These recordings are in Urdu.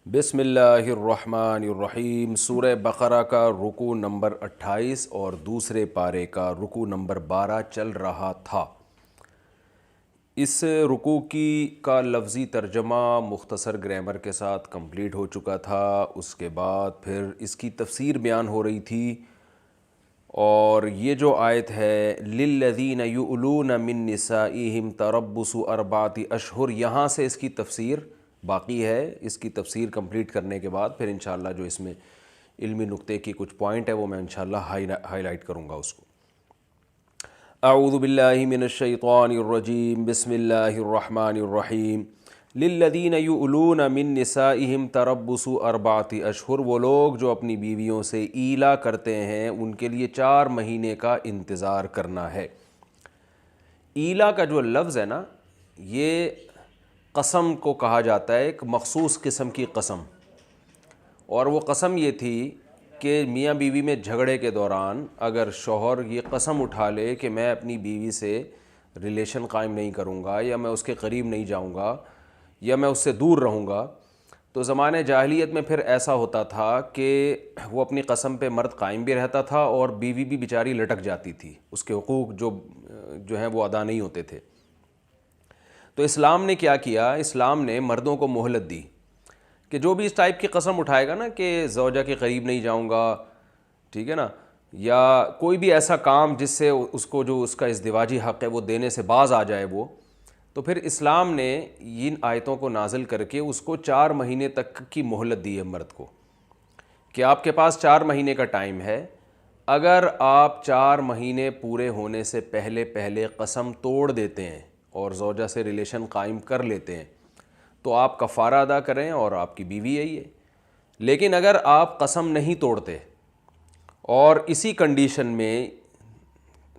بسم اللہ الرحمن الرحیم۔ سورہ بقرہ کا رکوع نمبر 28 اور دوسرے پارے کا رکوع نمبر 12 چل رہا تھا۔ اس رکوع کا لفظی ترجمہ مختصر گرامر کے ساتھ کمپلیٹ ہو چکا تھا۔ اس کے بعد پھر اس کی تفسیر بیان ہو رہی تھی، اور یہ جو آیت ہے للذین یؤلون من نسائہم تربص اربعۃ اشہر، یہاں سے اس کی تفسیر باقی ہے۔ اس کی تفسیر کمپلیٹ کرنے کے بعد پھر انشاءاللہ جو اس میں علمی نقطے کی کچھ پوائنٹ ہے وہ میں انشاءاللہ ہائی لائٹ کروں گا اس کو۔ اعوذ باللہ من الشیطان الرجیم، بسم اللہ الرحمن الرحیم۔ للذین یؤلون من نسائہم تربص اربعۃ اشہر، وہ لوگ جو اپنی بیویوں سے ایلا کرتے ہیں ان کے لیے 4 مہینے کا انتظار کرنا ہے۔ ایلا کا جو لفظ ہے نا، یہ قسم کو کہا جاتا ہے، ایک مخصوص قسم کی قسم، اور وہ قسم یہ تھی کہ میاں بیوی میں جھگڑے کے دوران اگر شوہر یہ قسم اٹھا لے کہ میں اپنی بیوی سے ریلیشن قائم نہیں کروں گا، یا میں اس کے قریب نہیں جاؤں گا، یا میں اس سے دور رہوں گا، تو زمانہ جاہلیت میں پھر ایسا ہوتا تھا کہ وہ اپنی قسم پہ مرد قائم بھی رہتا تھا اور بیوی بھی بیچاری لٹک جاتی تھی، اس کے حقوق جو ہیں وہ ادا نہیں ہوتے تھے۔ تو اسلام نے کیا کیا؟ اسلام نے مردوں کو مہلت دی کہ جو بھی اس ٹائپ کی قسم اٹھائے گا نا کہ زوجہ کے قریب نہیں جاؤں گا، ٹھیک ہے نا، یا کوئی بھی ایسا کام جس سے اس کو جو اس کا ازدواجی حق ہے وہ دینے سے باز آ جائے وہ، تو پھر اسلام نے ان آیتوں کو نازل کر کے اس کو 4 مہینے تک کی مہلت دی ہے مرد کو، کہ آپ کے پاس 4 مہینے کا ٹائم ہے۔ اگر آپ 4 مہینے پورے ہونے سے پہلے قسم توڑ دیتے ہیں اور زوجہ سے ریلیشن قائم کر لیتے ہیں تو آپ کفارہ ادا کریں اور آپ کی بیوی یہی ہے۔ لیکن اگر آپ قسم نہیں توڑتے اور اسی کنڈیشن میں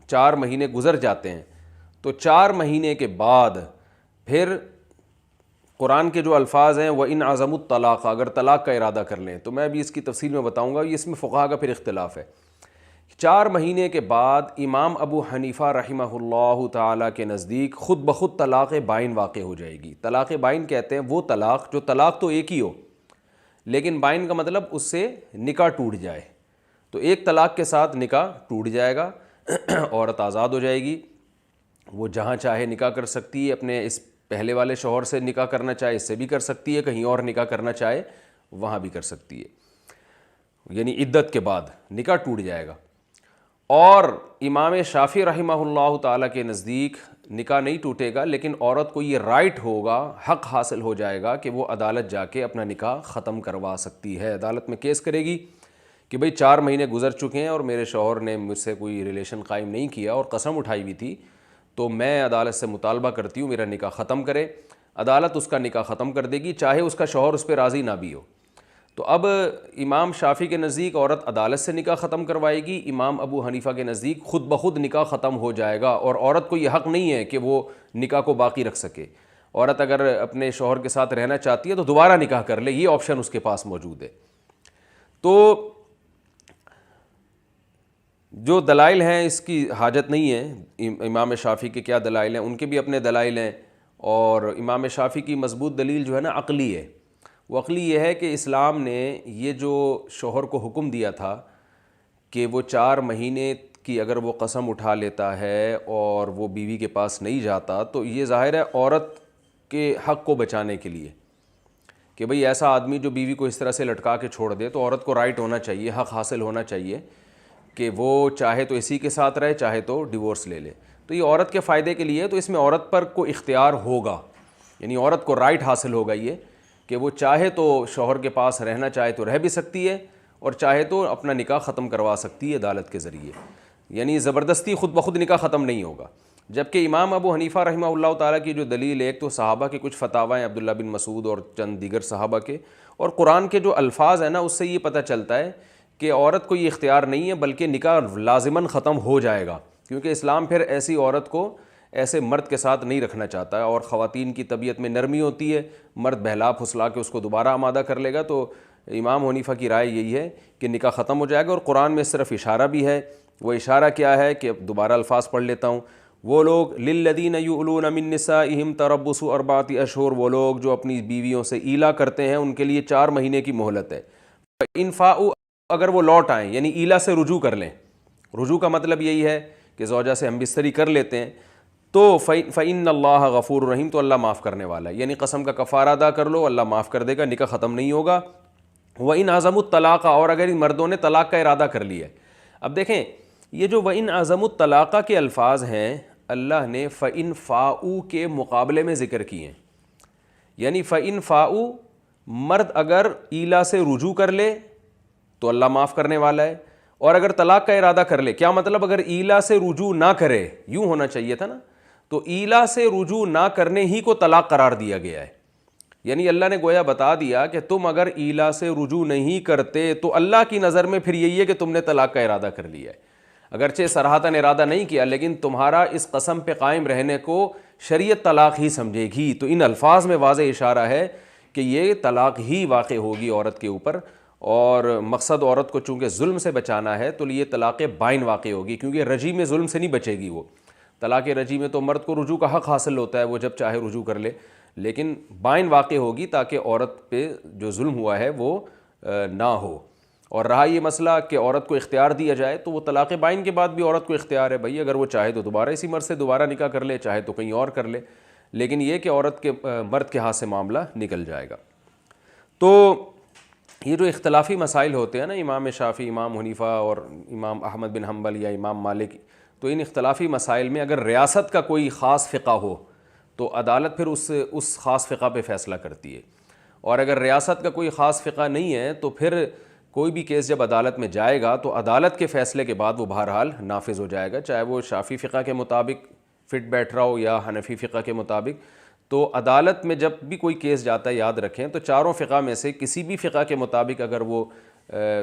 4 مہینے گزر جاتے ہیں تو 4 مہینے کے بعد پھر قرآن کے جو الفاظ ہیں وَإِنْ عَزَمُوا الطَّلَاقَ، اگر طلاق کا ارادہ کر لیں، تو میں بھی اس کی تفصیل میں بتاؤں گا، اس میں فقہا کا پھر اختلاف ہے۔ 4 مہینے کے بعد امام ابو حنیفہ رحمہ اللہ تعالیٰ کے نزدیک خود بخود طلاق بائن واقع ہو جائے گی۔ طلاق بائن کہتے ہیں وہ طلاق جو طلاق تو ایک ہی ہو، لیکن بائن کا مطلب اس سے نکاح ٹوٹ جائے، تو ایک طلاق کے ساتھ نکاح ٹوٹ جائے گا، عورت آزاد ہو جائے گی، وہ جہاں چاہے نکاح کر سکتی ہے، اپنے اس پہلے والے شوہر سے نکاح کرنا چاہے اس سے بھی کر سکتی ہے، کہیں اور نکاح کرنا چاہے وہاں بھی کر سکتی ہے، یعنی عدت کے بعد نکاح ٹوٹ جائے گا۔ اور امام شافعی رحمہ اللہ تعالیٰ کے نزدیک نکاح نہیں ٹوٹے گا، لیکن عورت کو یہ رائٹ ہوگا، حق حاصل ہو جائے گا کہ وہ عدالت جا کے اپنا نکاح ختم کروا سکتی ہے، عدالت میں کیس کرے گی کہ بھئی 4 مہینے گزر چکے ہیں اور میرے شوہر نے مجھ سے کوئی ریلیشن قائم نہیں کیا اور قسم اٹھائی ہوئی تھی، تو میں عدالت سے مطالبہ کرتی ہوں میرا نکاح ختم کرے۔ عدالت اس کا نکاح ختم کر دے گی، چاہے اس کا شوہر اس پہ راضی نہ بھی ہو۔ تو اب امام شافعی کے نزدیک عورت عدالت سے نکاح ختم کروائے گی، امام ابو حنیفہ کے نزدیک خود بخود نکاح ختم ہو جائے گا، اور عورت کو یہ حق نہیں ہے کہ وہ نکاح کو باقی رکھ سکے۔ عورت اگر اپنے شوہر کے ساتھ رہنا چاہتی ہے تو دوبارہ نکاح کر لے، یہ آپشن اس کے پاس موجود ہے۔ تو جو دلائل ہیں اس کی حاجت نہیں ہے، امام شافعی کے کیا دلائل ہیں، ان کے بھی اپنے دلائل ہیں، اور امام شافعی کی مضبوط دلیل جو ہے نا عقلی ہے، وہ عقلی یہ ہے کہ اسلام نے یہ جو شوہر کو حکم دیا تھا کہ وہ 4 مہینے کی اگر وہ قسم اٹھا لیتا ہے اور وہ بیوی کے پاس نہیں جاتا، تو یہ ظاہر ہے عورت کے حق کو بچانے کے لیے کہ بھئی ایسا آدمی جو بیوی کو اس طرح سے لٹکا کے چھوڑ دے، تو عورت کو رائٹ ہونا چاہیے، حق حاصل ہونا چاہیے کہ وہ چاہے تو اسی کے ساتھ رہے، چاہے تو ڈیورس لے لے۔ تو یہ عورت کے فائدے کے لیے، تو اس میں عورت پر کو اختیار ہوگا، یعنی عورت کو رائٹ حاصل ہوگا یہ کہ وہ چاہے تو شوہر کے پاس رہنا چاہے تو رہ بھی سکتی ہے، اور چاہے تو اپنا نکاح ختم کروا سکتی ہے عدالت کے ذریعے، یعنی زبردستی خود بخود نکاح ختم نہیں ہوگا۔ جبکہ امام ابو حنیفہ رحمہ اللہ تعالیٰ کی جو دلیل ہے، ایک تو صحابہ کے کچھ فتاوی ہیں، عبداللہ بن مسعود اور چند دیگر صحابہ کے، اور قرآن کے جو الفاظ ہیں نا اس سے یہ پتہ چلتا ہے کہ عورت کو یہ اختیار نہیں ہے، بلکہ نکاح لازماً ختم ہو جائے گا، کیونکہ اسلام پھر ایسی عورت کو ایسے مرد کے ساتھ نہیں رکھنا چاہتا ہے، اور خواتین کی طبیعت میں نرمی ہوتی ہے، مرد بہلا پھسلا کے اس کو دوبارہ آمادہ کر لے گا، تو امام حنیفہ کی رائے یہی ہے کہ نکاح ختم ہو جائے گا۔ اور قرآن میں صرف اشارہ بھی ہے، وہ اشارہ کیا ہے کہ دوبارہ الفاظ پڑھ لیتا ہوں، وہ لوگ للذین یؤلون من نسائہم تربص اربعۃ اشہر، وہ لوگ جو اپنی بیویوں سے ایلا کرتے ہیں ان کے لیے 4 مہینے کی مہلت ہے. ان فاؤ، اگر وہ لوٹ آئیں یعنی ایلا سے رجوع کر لیں، رجوع کا مطلب یہی ہے کہ زوجہ سے ہم بستری کر لیتے ہیں، تو فإن اللہ غفور رحیم، تو اللہ معاف کرنے والا ہے. یعنی قسم کا کفارہ ادا کر لو، اللہ معاف کر دے گا، نکاح ختم نہیں ہوگا. وَإِنْ عَزَمُوا الطَّلَاقَ، اور اگر ان مردوں نے طلاق کا ارادہ کر لیا ہے. اب دیکھیں یہ جو وَإِنْ عَزَمُوا الطَّلَاقَ کے الفاظ ہیں اللہ نے فَإِنْ فَاؤُوا کے مقابلے میں ذکر کیے ہیں. یعنی فَإِنْ فَاؤُوا، مرد اگر ایلا سے رجوع کر لے تو اللہ معاف کرنے والا ہے، اور اگر طلاق کا ارادہ کر لے، کیا مطلب اگر ایلا سے رجوع نہ کرے، یوں ہونا چاہیے تھا نا، تو ایلا سے رجوع نہ کرنے ہی کو طلاق قرار دیا گیا ہے. یعنی اللہ نے گویا بتا دیا کہ تم اگر ایلا سے رجوع نہیں کرتے تو اللہ کی نظر میں پھر یہی ہے کہ تم نے طلاق کا ارادہ کر لیا ہے. اگرچہ صراحتاً ارادہ نہیں کیا، لیکن تمہارا اس قسم پہ قائم رہنے کو شریعت طلاق ہی سمجھے گی. تو ان الفاظ میں واضح اشارہ ہے کہ یہ طلاق ہی واقع ہوگی عورت کے اوپر، اور مقصد عورت کو چونکہ ظلم سے بچانا ہے تو یہ طلاق بائن واقع ہوگی، کیونکہ رجی میں ظلم سے نہیں بچے گی. وہ طلاق رجی میں تو مرد کو رجوع کا حق حاصل ہوتا ہے، وہ جب چاہے رجوع کر لے، لیکن بائن واقع ہوگی تاکہ عورت پہ جو ظلم ہوا ہے وہ نہ ہو. اور رہا یہ مسئلہ کہ عورت کو اختیار دیا جائے، تو وہ طلاق بائن کے بعد بھی عورت کو اختیار ہے بھائی، اگر وہ چاہے تو دوبارہ اسی مرد سے دوبارہ نکاح کر لے، چاہے تو کہیں اور کر لے، لیکن یہ کہ عورت کے مرد کے ہاتھ سے معاملہ نکل جائے گا. تو یہ جو اختلافی مسائل ہوتے ہیں نا، امام شافعی، امام حنیفہ اور امام احمد بن حنبل یا امام مالک، تو ان اختلافی مسائل میں اگر ریاست کا کوئی خاص فقہ ہو تو عدالت پھر اس خاص فقہ پہ فیصلہ کرتی ہے، اور اگر ریاست کا کوئی خاص فقہ نہیں ہے تو پھر کوئی بھی کیس جب عدالت میں جائے گا تو عدالت کے فیصلے کے بعد وہ بہرحال نافذ ہو جائے گا، چاہے وہ شافعی فقہ کے مطابق فٹ بیٹھ رہا ہو یا حنفی فقہ کے مطابق. تو عدالت میں جب بھی کوئی کیس جاتا ہے، یاد رکھیں، تو چاروں فقہ میں سے کسی بھی فقہ کے مطابق اگر وہ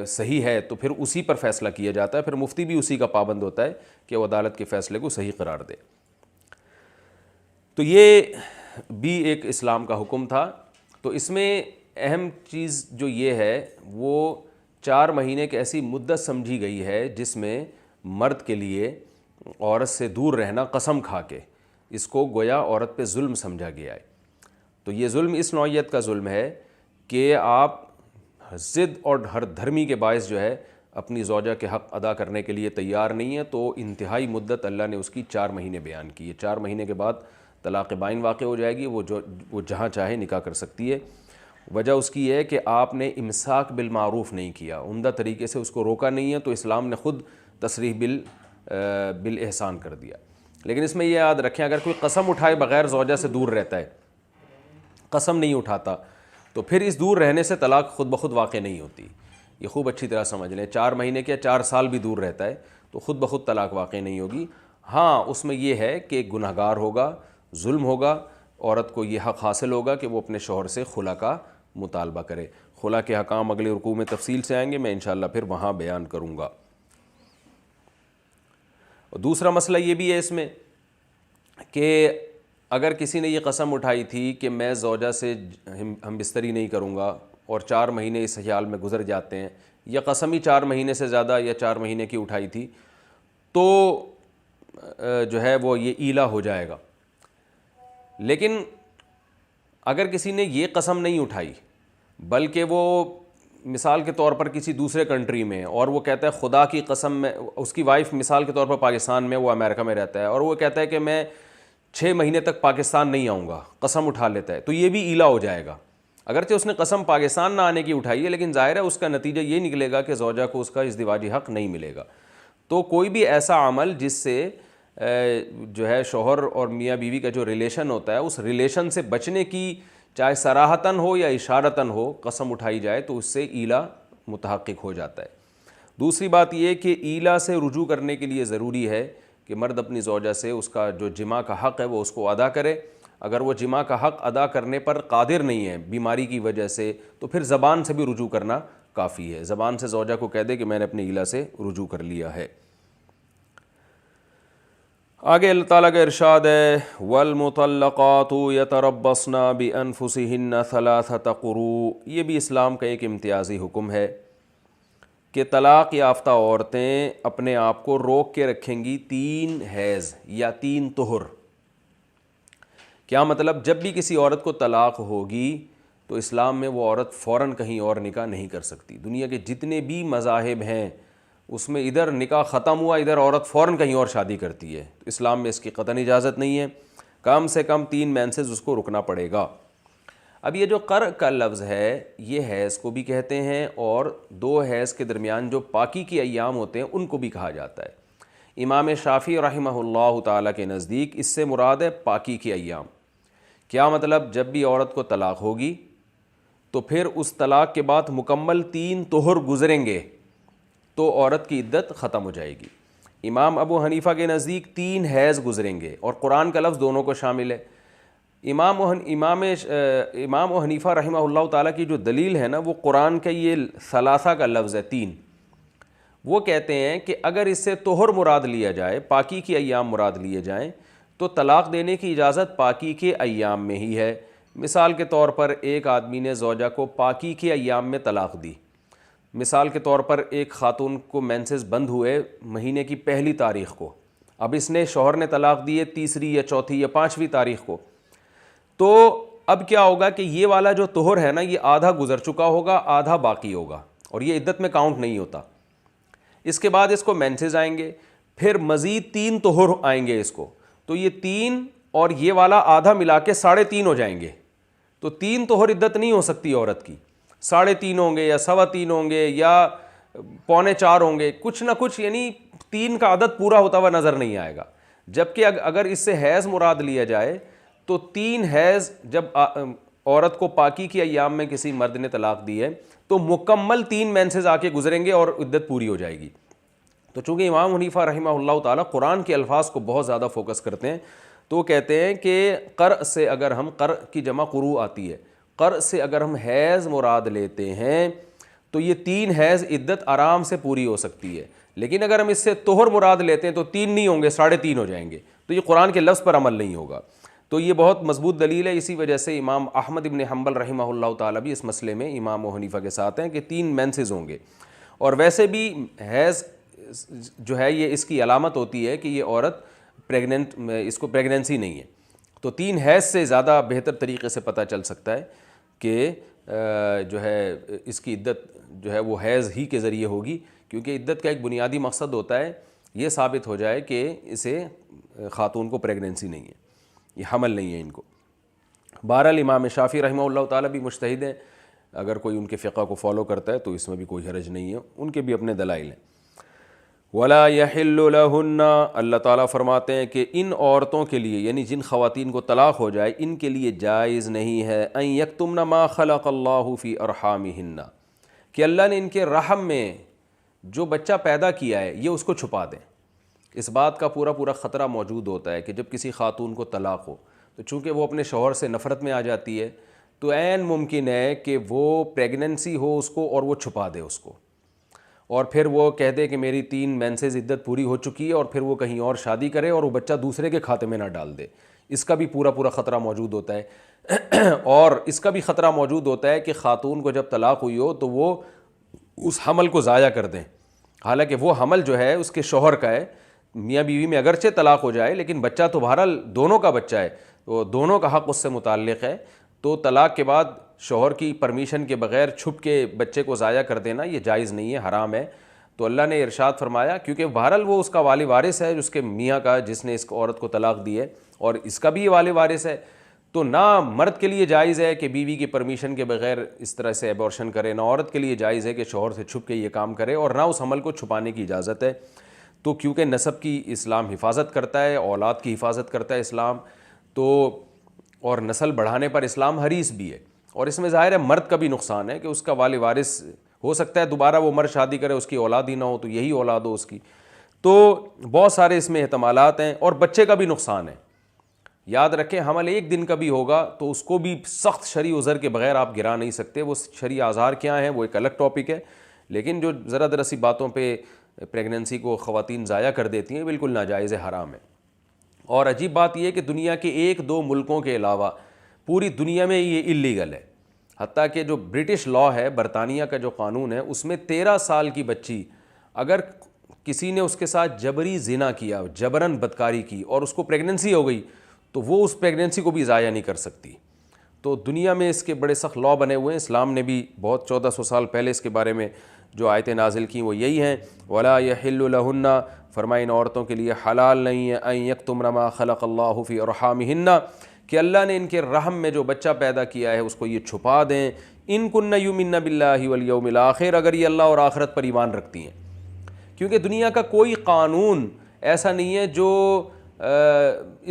صحیح ہے تو پھر اسی پر فیصلہ کیا جاتا ہے. پھر مفتی بھی اسی کا پابند ہوتا ہے کہ وہ عدالت کے فیصلے کو صحیح قرار دے. تو یہ بھی ایک اسلام کا حکم تھا. تو اس میں اہم چیز جو یہ ہے وہ 4 مہینے کی ایسی مدت سمجھی گئی ہے جس میں مرد کے لیے عورت سے دور رہنا قسم کھا کے، اس کو گویا عورت پہ ظلم سمجھا گیا ہے. تو یہ ظلم اس نوعیت کا ظلم ہے کہ آپ ضد اور ہر دھرمی کے باعث جو ہے اپنی زوجہ کے حق ادا کرنے کے لیے تیار نہیں ہے. تو انتہائی مدت اللہ نے اس کی 4 مہینے بیان کی ہے. 4 مہینے کے بعد طلاق بائن واقع ہو جائے گی، وہ جہاں چاہے نکاح کر سکتی ہے. وجہ اس کی ہے کہ آپ نے امساک بالمعروف نہیں کیا، عمدہ طریقے سے اس کو روکا نہیں ہے، تو اسلام نے خود تصریح بالاحسان کر دیا. لیکن اس میں یہ یاد رکھیں، اگر کوئی قسم اٹھائے بغیر زوجہ سے دور رہتا ہے، قسم نہیں اٹھاتا، تو پھر اس دور رہنے سے طلاق خود بخود واقع نہیں ہوتی. یہ خوب اچھی طرح سمجھ لیں. 4 مہینے کیا 4 سال بھی دور رہتا ہے تو خود بخود طلاق واقع نہیں ہوگی. ہاں اس میں یہ ہے کہ گناہ گار ہوگا، ظلم ہوگا، عورت کو یہ حق حاصل ہوگا کہ وہ اپنے شوہر سے خلا کا مطالبہ کرے. خلا کے حکام اگلے رکوع میں تفصیل سے آئیں گے، میں انشاءاللہ پھر وہاں بیان کروں گا. اور دوسرا مسئلہ یہ بھی ہے اس میں کہ اگر کسی نے یہ قسم اٹھائی تھی کہ میں زوجہ سے ہم بستری نہیں کروں گا، اور 4 مہینے اس خیال میں گزر جاتے ہیں، یا قسم ہی 4 مہینے سے زیادہ یا 4 مہینے کی اٹھائی تھی، تو جو ہے وہ یہ ایلا ہو جائے گا. لیکن اگر کسی نے یہ قسم نہیں اٹھائی بلکہ وہ مثال کے طور پر کسی دوسرے کنٹری میں، اور وہ کہتا ہے خدا کی قسم، میں اس کی وائف مثال کے طور پر پاکستان میں، وہ امریکہ میں رہتا ہے، اور وہ کہتا ہے کہ میں 6 مہینے تک پاکستان نہیں آؤں گا، قسم اٹھا لیتا ہے، تو یہ بھی ایلا ہو جائے گا. اگرچہ اس نے قسم پاکستان نہ آنے کی اٹھائی ہے، لیکن ظاہر ہے اس کا نتیجہ یہ نکلے گا کہ زوجہ کو اس کا ازدواجی حق نہیں ملے گا. تو کوئی بھی ایسا عمل جس سے جو ہے شوہر اور میاں بیوی کا جو ریلیشن ہوتا ہے، اس ریلیشن سے بچنے کی، چاہے صراحتاً ہو یا اشارتاً ہو، قسم اٹھائی جائے تو اس سے ایلا متحقق ہو جاتا ہے. دوسری بات یہ کہ ایلا سے رجوع کرنے کے لیے ضروری ہے کہ مرد اپنی زوجہ سے اس کا جو جماع کا حق ہے وہ اس کو ادا کرے. اگر وہ جماع کا حق ادا کرنے پر قادر نہیں ہے بیماری کی وجہ سے، تو پھر زبان سے بھی رجوع کرنا کافی ہے. زبان سے زوجہ کو کہہ دے کہ میں نے اپنی ایلا سے رجوع کر لیا ہے. آگے اللہ تعالیٰ کا ارشاد ہے وَالْمُطَلَّقَاتُ يَتَرَبَّصْنَ بِأَنفُسِهِنَّ ثَلَاثَةَ قُرُوء. یہ بھی اسلام کا ایک امتیازی حکم ہے کہ طلاق یافتہ عورتیں اپنے آپ کو روک کے رکھیں گی 3 حیض یا 3 طہر۔ کیا مطلب؟ جب بھی کسی عورت کو طلاق ہوگی تو اسلام میں وہ عورت فوراً کہیں اور نکاح نہیں کر سکتی۔ دنیا کے جتنے بھی مذاہب ہیں اس میں ادھر نکاح ختم ہوا ادھر عورت فوراً کہیں اور شادی کرتی ہے، تو اسلام میں اس کی قطعاً اجازت نہیں ہے، کم سے کم 3 مینسز اس کو رکنا پڑے گا۔ اب یہ جو قرء کا لفظ ہے یہ حیض کو بھی کہتے ہیں اور 2 حیض کے درمیان جو پاکی کے ایام ہوتے ہیں ان کو بھی کہا جاتا ہے۔ امام شافعی رحمہ اللہ تعالیٰ کے نزدیک اس سے مراد ہے پاکی کے ایام۔ کیا مطلب؟ جب بھی عورت کو طلاق ہوگی تو پھر اس طلاق کے بعد مکمل 3 طہر گزریں گے تو عورت کی عدت ختم ہو جائے گی۔ امام ابو حنیفہ کے نزدیک 3 حیض گزریں گے اور قرآن کا لفظ دونوں کو شامل ہے۔ امام و حنیفہ رحمہ اللہ تعالیٰ کی جو دلیل ہے نا وہ قرآن کا یہ ثلاثہ کا لفظ ہے 3۔ وہ کہتے ہیں کہ اگر اس سے طہر مراد لیا جائے، پاکی کے ایام مراد لیے جائیں تو طلاق دینے کی اجازت پاکی کے ایام میں ہی ہے۔ مثال کے طور پر ایک آدمی نے زوجہ کو پاکی کے ایام میں طلاق دی۔ مثال کے طور پر ایک خاتون کو مینسز بند ہوئے مہینے کی 1 تاریخ کو، اب اس نے شوہر نے طلاق دی ہے 3 یا 4 یا 5 تاریخ کو، تو اب کیا ہوگا کہ یہ والا جو طہر ہے نا یہ آدھا گزر چکا ہوگا، آدھا باقی ہوگا اور یہ عدت میں کاؤنٹ نہیں ہوتا۔ اس کے بعد اس کو مینسز آئیں گے، پھر مزید 3 طہر آئیں گے اس کو، تو یہ 3 اور یہ والا آدھا ملا کے 3.5 ہو جائیں گے۔ تو 3 طہر عدت نہیں ہو سکتی عورت کی، 3.5 ہوں گے یا 3.25 ہوں گے یا 3.25 ہوں گے، کچھ نہ کچھ، یعنی 3 کا عدد پورا ہوتا ہوا نظر نہیں آئے گا۔ جبکہ اگر اس سے حیض مراد لیا جائے تو 3 حیض جب عورت کو پاکی کے ایام میں کسی مرد نے طلاق دی ہے تو مکمل 3 مینسز آ کے گزریں گے اور عدت پوری ہو جائے گی۔ تو چونکہ امام حنیفہ رحمہ اللہ تعالیٰ قرآن کے الفاظ کو بہت زیادہ فوکس کرتے ہیں تو وہ کہتے ہیں کہ قرء سے اگر ہم، قرء کی جمع قروء آتی ہے، قرء سے اگر ہم حیض مراد لیتے ہیں تو یہ 3 حیض عدت آرام سے پوری ہو سکتی ہے، لیکن اگر ہم اس سے طہر مراد لیتے ہیں تو 3 نہیں ہوں گے، 3.5 ہو جائیں گے، تو یہ قرآن کے لفظ پر عمل نہیں ہوگا۔ تو یہ بہت مضبوط دلیل ہے، اسی وجہ سے امام احمد ابن حنبل رحمہ اللہ تعالیٰ بھی اس مسئلے میں امام و حنیفہ کے ساتھ ہیں کہ 3 مینسز ہوں گے۔ اور ویسے بھی حیض جو ہے یہ اس کی علامت ہوتی ہے کہ یہ عورت پریگننٹ، اس کو پریگننسی نہیں ہے، تو 3 حیض سے زیادہ بہتر طریقے سے پتہ چل سکتا ہے کہ جو ہے اس کی عدت جو ہے وہ حیض ہی کے ذریعے ہوگی، کیونکہ عدت کا ایک بنیادی مقصد ہوتا ہے یہ ثابت ہو جائے کہ اسے خاتون کو پریگننسی نہیں ہے، یہ حمل نہیں ہے ان کو۔ بہرحال امام شافعی رحمہ اللہ تعالیٰ بھی مجتہد ہیں، اگر کوئی ان کے فقہ کو فالو کرتا ہے تو اس میں بھی کوئی حرج نہیں ہے، ان کے بھی اپنے دلائل ہیں۔ وَلَا يَحِلُّ لَهُنَّ، اللہ تعالیٰ فرماتے ہیں کہ ان عورتوں کے لیے، یعنی جن خواتین کو طلاق ہو جائے، ان کے لیے جائز نہیں ہے أَن يَكْتُمْنَ مَا خَلَقَ اللَّهُ فِي أَرْحَامِهِنَّ، کہ اللہ نے ان کے رحم میں جو بچہ پیدا کیا ہے یہ اس کو چھپا دیں۔ اس بات کا پورا خطرہ موجود ہوتا ہے کہ جب کسی خاتون کو طلاق ہو تو چونکہ وہ اپنے شوہر سے نفرت میں آ جاتی ہے تو عین ممکن ہے کہ وہ پریگننسی ہو اس کو اور وہ چھپا دے اس کو، اور پھر وہ کہہ دے کہ میری 3 مینسز عدت پوری ہو چکی ہے، اور پھر وہ کہیں اور شادی کرے اور وہ بچہ دوسرے کے کھاتے میں نہ ڈال دے۔ اس کا بھی پورا خطرہ موجود ہوتا ہے اور اس کا بھی خطرہ موجود ہوتا ہے کہ خاتون کو جب طلاق ہوئی ہو تو وہ اس حمل کو ضائع کر دیں، حالانکہ وہ حمل جو ہے اس کے شوہر کا ہے، میاں بیوی میں اگرچہ طلاق ہو جائے لیکن بچہ تو بہرحال دونوں کا بچہ ہے، تو دونوں کا حق اس سے متعلق ہے، تو طلاق کے بعد شوہر کی پرمیشن کے بغیر چھپ کے بچے کو ضائع کر دینا یہ جائز نہیں ہے، حرام ہے۔ تو اللہ نے ارشاد فرمایا، کیونکہ بہرحال وہ اس کا والی وارث ہے اس کے میاں کا جس نے اس عورت کو طلاق دی ہے، اور اس کا بھی والی وارث ہے، تو نہ مرد کے لیے جائز ہے کہ بیوی کی پرمیشن کے بغیر اس طرح سے ایبورشن کرے، نہ عورت کے لیے جائز ہے کہ شوہر سے چھپ کے یہ کام کرے، اور نہ اس عمل کو چھپانے کی اجازت ہے۔ تو کیونکہ نسب کی اسلام حفاظت کرتا ہے، اولاد کی حفاظت کرتا ہے اسلام، تو اور نسل بڑھانے پر اسلام حریص بھی ہے، اور اس میں ظاہر ہے مرد کا بھی نقصان ہے کہ اس کا والی وارث ہو سکتا ہے دوبارہ وہ مرد شادی کرے، اس کی اولاد ہی نہ ہو تو یہی اولاد ہو اس کی، تو بہت سارے اس میں احتمالات ہیں، اور بچے کا بھی نقصان ہے۔ یاد رکھیں حمل 1 دن کا بھی ہوگا تو اس کو بھی سخت شرعی عذر کے بغیر آپ گرا نہیں سکتے، وہ شرعی اعذار کیا ہیں وہ ایک الگ ٹاپک ہے، لیکن جو ذرا سی باتوں پہ پریگننسی کو خواتین ضائع کر دیتی ہیں بالکل ناجائز ہے، حرام ہے۔ اور عجیب بات یہ ہے کہ دنیا کے 1-2 ملکوں کے علاوہ پوری دنیا میں یہ اللیگل ہے، حتیٰ کہ جو برٹش لا ہے، برطانیہ کا جو قانون ہے، اس میں 13 سال کی بچی اگر کسی نے اس کے ساتھ جبری زنا کیا، جبراً بدکاری کی، اور اس کو پریگننسی ہو گئی تو وہ اس پریگننسی کو بھی ضائع نہیں کر سکتی. تو دنیا میں اس کے بڑے سخت لا بنے ہوئے ہیں. اسلام نے بھی بہت 1400 سال پہلے اس کے بارے میں جو آیتیں نازل کیں وہ یہی ہیں. وَلَا يَحِلُّ لَهُنَّ، فرمائے ان عورتوں کے لیے حلال نہیں ہے أَن يَكْتُمْنَ مَا خَلَقَ اللَّهُ فِي أَرْحَامِهِنَّ، کہ اللہ نے ان کے رحم میں جو بچہ پیدا کیا ہے اس کو یہ چھپا دیں. ان كُنَّ يُؤْمِنَّ بِاللَّهِ وَالْيَوْمِ الْآخِرِ، اگر یہ اللہ اور آخرت پر ایمان رکھتی ہیں. کیونکہ دنیا کا کوئی قانون ایسا نہیں ہے جو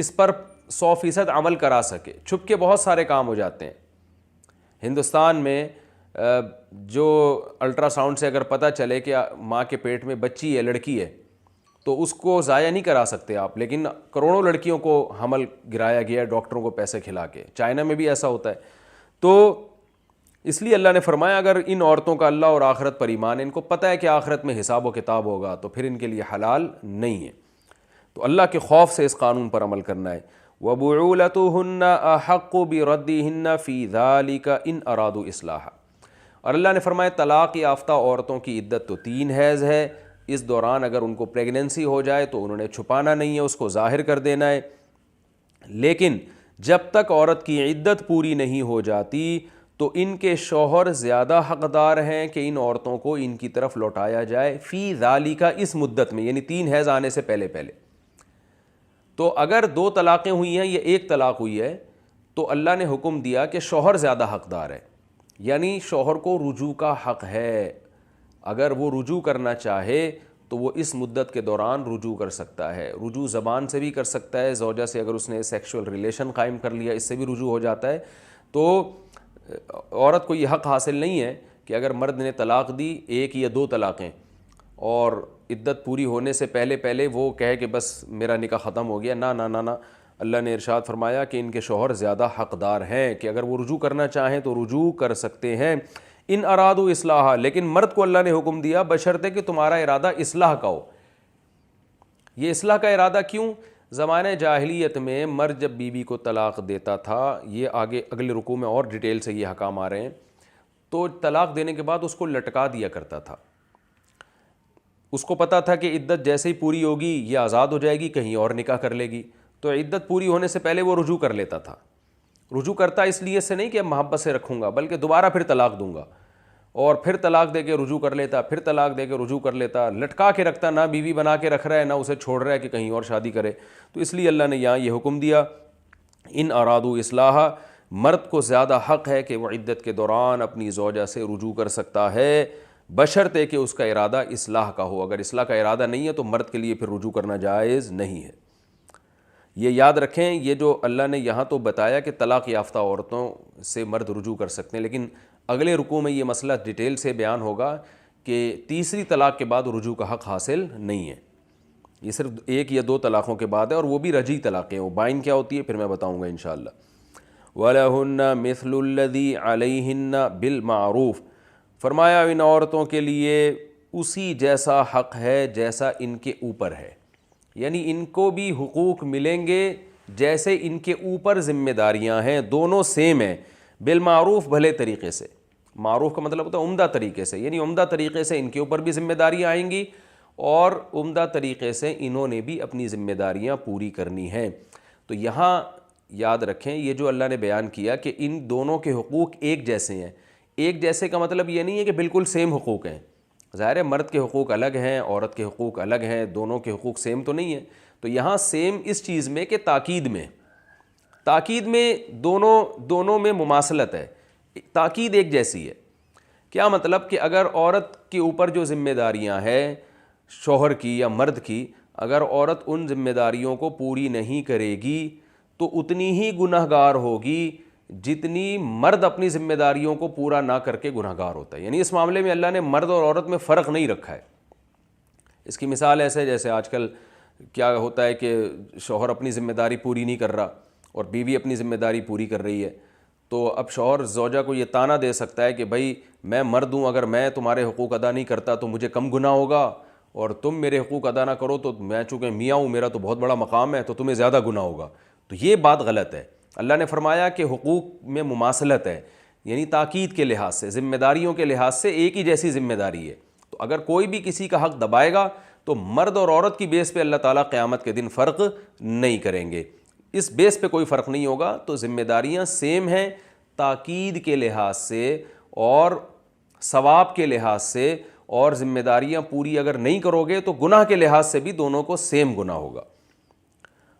اس پر 100% عمل کرا سکے. چھپ کے بہت سارے کام ہو جاتے ہیں. ہندوستان میں جو الٹرا ساؤنڈ سے اگر پتہ چلے کہ ماں کے پیٹ میں بچی ہے، لڑکی ہے، تو اس کو ضائع نہیں کرا سکتے آپ، لیکن کروڑوں لڑکیوں کو حمل گرایا گیا ہے ڈاکٹروں کو پیسے کھلا کے. چائنا میں بھی ایسا ہوتا ہے. تو اس لیے اللہ نے فرمایا اگر ان عورتوں کا اللہ اور آخرت پر ایمان ہے، ان کو پتہ ہے کہ آخرت میں حساب و کتاب ہوگا، تو پھر ان کے لیے حلال نہیں ہے. تو اللہ کے خوف سے اس قانون پر عمل کرنا ہے. وَبُعُولَتُهُنَّ أَحَقُّ بِرَدِّهِنَّ فِي ذَلِكَ إِنْ أَرَادُوا إِصْلَاحًا. اور اللہ نے فرمایا طلاق یافتہ عورتوں کی عدت تو 3 حیض ہے. اس دوران اگر ان کو پریگننسی ہو جائے تو انہوں نے چھپانا نہیں ہے، اس کو ظاہر کر دینا ہے. لیکن جب تک عورت کی عدت پوری نہیں ہو جاتی تو ان کے شوہر زیادہ حقدار ہیں کہ ان عورتوں کو ان کی طرف لوٹایا جائے. فی ذالک، اس مدت میں، یعنی 3 حیض آنے سے پہلے پہلے. تو اگر 2 طلاقیں ہوئی ہیں یا 1 طلاق ہوئی ہے تو اللہ نے حکم دیا کہ شوہر زیادہ حقدار ہے، یعنی شوہر کو رجوع کا حق ہے. اگر وہ رجوع کرنا چاہے تو وہ اس مدت کے دوران رجوع کر سکتا ہے. رجوع زبان سے بھی کر سکتا ہے، زوجہ سے اگر اس نے سیکشول ریلیشن قائم کر لیا اس سے بھی رجوع ہو جاتا ہے. تو عورت کو یہ حق حاصل نہیں ہے کہ اگر مرد نے طلاق دی 1 یا 2 طلاقیں اور عدت پوری ہونے سے پہلے پہلے وہ کہے کہ بس میرا نکاح ختم ہو گیا. نہ نہ نہ نہ، اللہ نے ارشاد فرمایا کہ ان کے شوہر زیادہ حقدار ہیں کہ اگر وہ رجوع کرنا چاہیں تو رجوع کر سکتے ہیں. ان ارادو اصلاحا، لیکن مرد کو اللہ نے حکم دیا بشرطے کہ تمہارا ارادہ اصلاح کا ہو. یہ اصلاح کا ارادہ کیوں؟ زمانہ جاہلیت میں مرد جب بیوی کو طلاق دیتا تھا، یہ آگے اگلے رکوع میں اور ڈیٹیل سے یہ احکام آ رہے ہیں، تو طلاق دینے کے بعد اس کو لٹکا دیا کرتا تھا. اس کو پتہ تھا کہ عدت جیسے ہی پوری ہوگی یہ آزاد ہو جائے گی، کہیں اور نکاح کر لے گی. تو عدت پوری ہونے سے پہلے وہ رجوع کر لیتا تھا. رجوع کرتا اس لیے سے نہیں کہ محبت سے رکھوں گا، بلکہ دوبارہ پھر طلاق دوں گا، اور پھر طلاق دے کے رجوع کر لیتا، پھر طلاق دے کے رجوع کر لیتا. لٹکا کے رکھتا، نہ بیوی بنا کے رکھ رہا ہے نہ اسے چھوڑ رہا ہے کہ کہیں اور شادی کرے. تو اس لیے اللہ نے یہاں یہ حکم دیا ان ارادو اصلاحا، مرد کو زیادہ حق ہے کہ وہ عدت کے دوران اپنی زوجہ سے رجوع کر سکتا ہے بشرطے کہ اس کا ارادہ اصلاح کا ہو. اگر اصلاح کا ارادہ نہیں ہے تو مرد کے لیے پھر رجوع کرنا جائز نہیں ہے. یہ یاد رکھیں، یہ جو اللہ نے یہاں تو بتایا کہ طلاق یافتہ عورتوں سے مرد رجوع کر سکتے ہیں، لیکن اگلے رکوع میں یہ مسئلہ ڈیٹیل سے بیان ہوگا کہ تیسری طلاق کے بعد رجوع کا حق حاصل نہیں ہے. یہ صرف 1 یا 2 طلاقوں کے بعد ہے، اور وہ بھی رجعی طلاقیں. وہ بائن کیا ہوتی ہے پھر میں بتاؤں گا انشاءاللہ. وَلَهُنَّ مِثْلُ الَّذِي عَلَيْهِنَّ بِالْمَعْرُوفِ، فرمایا ان عورتوں کے لیے اسی جیسا حق ہے جیسا ان کے اوپر ہے. یعنی ان کو بھی حقوق ملیں گے جیسے ان کے اوپر ذمہ داریاں ہیں، دونوں سیم ہیں. بالمعروف، بھلے طریقے سے. معروف کا مطلب ہوتا ہے عمدہ طریقے سے، یعنی عمدہ طریقے سے ان کے اوپر بھی ذمہ داریاں آئیں گی اور عمدہ طریقے سے انہوں نے بھی اپنی ذمہ داریاں پوری کرنی ہیں. تو یہاں یاد رکھیں یہ جو اللہ نے بیان کیا کہ ان دونوں کے حقوق ایک جیسے ہیں. ایک جیسے کا مطلب یہ نہیں ہے کہ بالکل سیم حقوق ہیں. ظاہر ہے مرد کے حقوق الگ ہیں، عورت کے حقوق الگ ہیں، دونوں کے حقوق سیم تو نہیں ہیں. تو یہاں سیم اس چیز میں کہ تاکید میں دونوں میں مماثلت ہے. تاکید ایک جیسی ہے. کیا مطلب کہ اگر عورت کے اوپر جو ذمہ داریاں ہیں شوہر کی یا مرد کی، اگر عورت ان ذمہ داریوں کو پوری نہیں کرے گی تو اتنی ہی گنہگار ہوگی جتنی مرد اپنی ذمہ داریوں کو پورا نہ کر کے گنہگار ہوتا ہے. یعنی اس معاملے میں اللہ نے مرد اور عورت میں فرق نہیں رکھا ہے. اس کی مثال ایسے جیسے آج کل کیا ہوتا ہے کہ شوہر اپنی ذمہ داری پوری نہیں کر رہا اور بیوی اپنی ذمہ داری پوری کر رہی ہے. تو اب شوہر زوجہ کو یہ طعنہ دے سکتا ہے کہ بھائی میں مرد ہوں، اگر میں تمہارے حقوق ادا نہیں کرتا تو مجھے کم گناہ ہوگا، اور تم میرے حقوق ادا نہ کرو تو میں چونکہ میاں ہوں، میرا تو بہت بڑا مقام ہے، تو تمہیں زیادہ گناہ ہوگا. تو یہ بات غلط ہے. اللہ نے فرمایا کہ حقوق میں مماثلت ہے. یعنی تاکید کے لحاظ سے، ذمہ داریوں کے لحاظ سے ایک ہی جیسی ذمہ داری ہے۔ تو اگر کوئی بھی کسی کا حق دبائے گا تو مرد اور عورت کی بیس پہ اللہ تعالیٰ قیامت کے دن فرق نہیں کریں گے، اس بیس پہ کوئی فرق نہیں ہوگا۔ تو ذمہ داریاں سیم ہیں تاکید کے لحاظ سے اور ثواب کے لحاظ سے، اور ذمہ داریاں پوری اگر نہیں کرو گے تو گناہ کے لحاظ سے بھی دونوں کو سیم گناہ ہوگا۔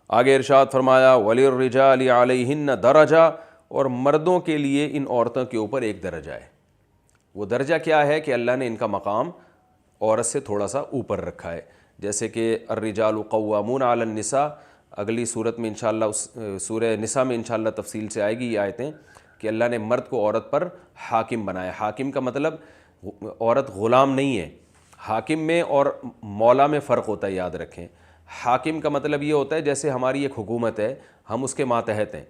آگے ارشاد فرمایا وَلِلرِّجَالِ عَلَيْهِنَّ دَرَجَةٌ، اور مردوں کے لیے ان عورتوں کے اوپر ایک درجہ ہے۔ وہ درجہ کیا ہے کہ اللہ نے ان کا مقام عورت سے تھوڑا سا اوپر رکھا ہے، جیسے کہ الرجال قوامون علی النساء، اگلی صورت میں انشاءاللہ سورہ نساء میں انشاءاللہ تفصیل سے آئے گی یہ آیتیں، کہ اللہ نے مرد کو عورت پر حاکم بنایا۔ حاکم کا مطلب عورت غلام نہیں ہے، حاکم میں اور مولا میں فرق ہوتا ہے، یاد رکھیں۔ حاکم کا مطلب یہ ہوتا ہے جیسے ہماری ایک حکومت ہے، ہم اس کے ماتحت ہیں،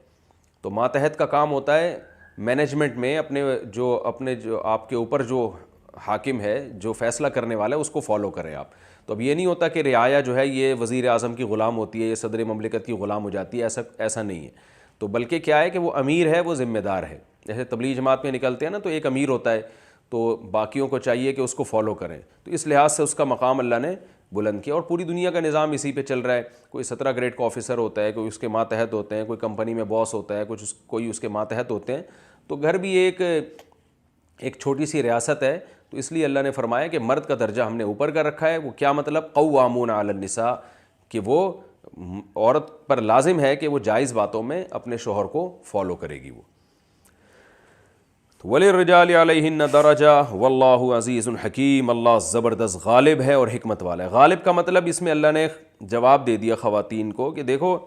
تو ماتحت کا کام ہوتا ہے مینجمنٹ میں اپنے جو آپ کے اوپر جو حاکم ہے، جو فیصلہ کرنے والا ہے، اس کو فالو کریں آپ۔ تو اب یہ نہیں ہوتا کہ رعایا جو ہے یہ وزیر اعظم کی غلام ہوتی ہے، یہ صدر مملکت کی غلام ہو جاتی ہے، ایسا نہیں ہے۔ تو بلکہ کیا ہے کہ وہ امیر ہے، وہ ذمہ دار ہے۔ جیسے تبلیغ جماعت میں نکلتے ہیں نا، تو ایک امیر ہوتا ہے، تو باقیوں کو چاہیے کہ اس کو فالو کریں۔ تو اس لحاظ سے اس کا مقام اللہ نے بلند کیا، اور پوری دنیا کا نظام اسی پہ چل رہا ہے۔ کوئی 17 گریڈ کا آفیسر ہوتا ہے، کوئی اس کے ماتحت ہوتے ہیں، کوئی کمپنی میں باس ہوتا ہے، کوئی اس کے ماتحت ہوتے ہیں۔ تو گھر بھی ایک چھوٹی سی ریاست ہے، تو اس لیے اللہ نے فرمایا کہ مرد کا درجہ ہم نے اوپر کا رکھا ہے۔ وہ کیا مطلب؟ قوامون علی النساء، کہ وہ عورت پر لازم ہے کہ وہ جائز باتوں میں اپنے شوہر کو فالو کرے گی۔ وہ وَلِلرِّجَالِ عَلَيْهِنَّ دَرَجَةٌ وَاللَّهُ عَزِيزٌ حَكِيمٌ، اللہ زبردست غالب ہے اور حکمت والا ہے۔ غالب کا مطلب اس میں اللہ نے جواب دے دیا خواتین کو کہ دیکھو،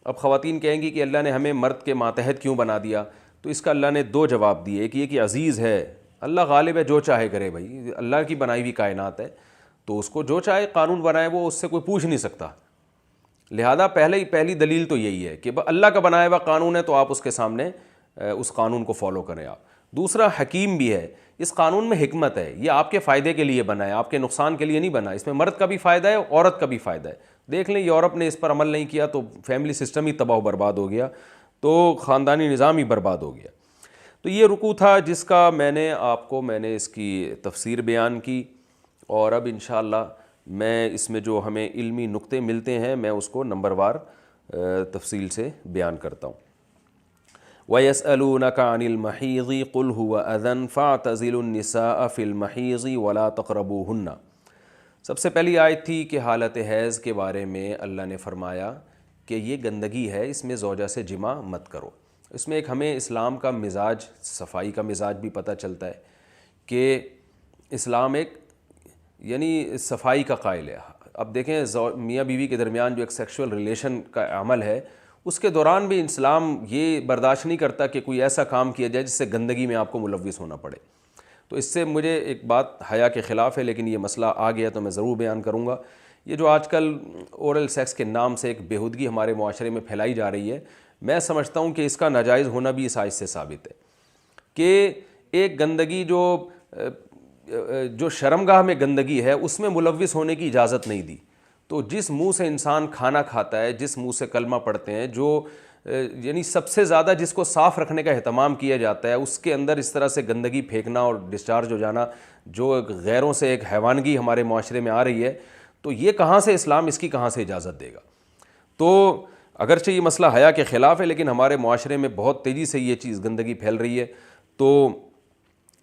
اب خواتین کہیں گی کہ اللہ نے ہمیں مرد کے ماتحت کیوں بنا دیا؟ تو اس کا اللہ نے دو جواب دیے۔ ایک یہ کہ عزیز ہے، اللہ غالب ہے، جو چاہے کرے، بھائی اللہ کی بنائی ہوئی کائنات ہے، تو اس کو جو چاہے قانون بنائے، وہ اس سے کوئی پوچھ نہیں سکتا۔ لہذا پہلی دلیل تو یہی ہے کہ اللہ کا بنایا ہوا قانون ہے، تو آپ اس کے سامنے اس قانون کو فالو کریں آپ۔ دوسرا حکیم بھی ہے، اس قانون میں حکمت ہے، یہ آپ کے فائدے کے لیے بنا ہے، آپ کے نقصان کے لیے نہیں بنا۔ اس میں مرد کا بھی فائدہ ہے، عورت کا بھی فائدہ ہے۔ دیکھ لیں یورپ نے اس پر عمل نہیں کیا تو فیملی سسٹم ہی تباہ و برباد ہو گیا، تو خاندانی نظام ہی برباد ہو گیا۔ تو یہ رکوع تھا جس کا میں نے اس کی تفسیر بیان کی، اور اب انشاءاللہ میں اس میں جو ہمیں علمی نقطے ملتے ہیں میں اس کو نمبر وار تفصیل سے بیان کرتا ہوں۔ وَيَسْأَلُونَكَ عَنِ الْمَحِيضِ قُلْ هُوَ أَذًى فَاعْتَزِلُوا النِّسَاءَ فِي الْمَحِيضِ وَلَا تَقْرَبُوهُنَّ۔ سب سے پہلی آیت تھی کہ حالت حیض کے بارے میں اللہ نے فرمایا کہ یہ گندگی ہے، اس میں زوجہ سے جمع مت کرو۔ اس میں ایک ہمیں اسلام کا مزاج، صفائی کا مزاج بھی پتہ چلتا ہے کہ اسلام ایک یعنی صفائی کا قائل ہے۔ اب دیکھیں میاں بیوی کے درمیان جو ایک سیکشول ریلیشن کا عمل ہے، اس کے دوران بھی اسلام یہ برداشت نہیں کرتا کہ کوئی ایسا کام کیا جائے جس سے گندگی میں آپ کو ملوث ہونا پڑے۔ تو اس سے مجھے ایک بات حیا کے خلاف ہے، لیکن یہ مسئلہ آ گیا تو میں ضرور بیان کروں گا۔ یہ جو آج کل اورل سیکس کے نام سے ایک بےہودگی ہمارے معاشرے میں پھیلائی جا رہی ہے، میں سمجھتا ہوں کہ اس کا ناجائز ہونا بھی اس آیت سے ثابت ہے کہ ایک گندگی جو شرمگاہ میں گندگی ہے اس میں ملوث ہونے کی اجازت نہیں دی۔ تو جس منہ سے انسان کھانا کھاتا ہے، جس منہ سے کلمہ پڑھتے ہیں، جو یعنی سب سے زیادہ جس کو صاف رکھنے کا اہتمام کیا جاتا ہے، اس کے اندر اس طرح سے گندگی پھینکنا اور ڈسچارج ہو جانا، جو غیروں سے ایک حیوانگی ہمارے معاشرے میں آ رہی ہے، تو یہ کہاں سے اسلام اس کی کہاں سے اجازت دے گا؟ تو اگرچہ یہ مسئلہ حیا کے خلاف ہے، لیکن ہمارے معاشرے میں بہت تیزی سے یہ چیز گندگی پھیل رہی ہے، تو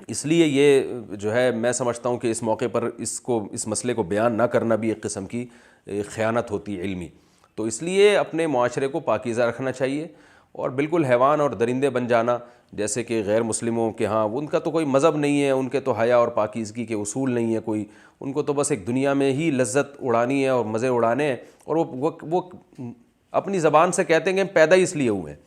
اس لیے یہ جو ہے میں سمجھتا ہوں کہ اس موقع پر اس مسئلے کو بیان نہ کرنا بھی ایک قسم کی خیانت ہوتی ہے علمی۔ تو اس لیے اپنے معاشرے کو پاکیزہ رکھنا چاہیے، اور بالکل حیوان اور درندے بن جانا جیسے کہ غیر مسلموں کے ہاں، ان کا تو کوئی مذہب نہیں ہے، ان کے تو حیا اور پاکیزگی کے اصول نہیں ہے کوئی، ان کو تو بس ایک دنیا میں ہی لذت اڑانی ہے اور مزے اڑانے ہیں، اور وہ اپنی زبان سے کہتے ہیں کہ ہم پیدا ہی اس لیے ہوئے ہیں۔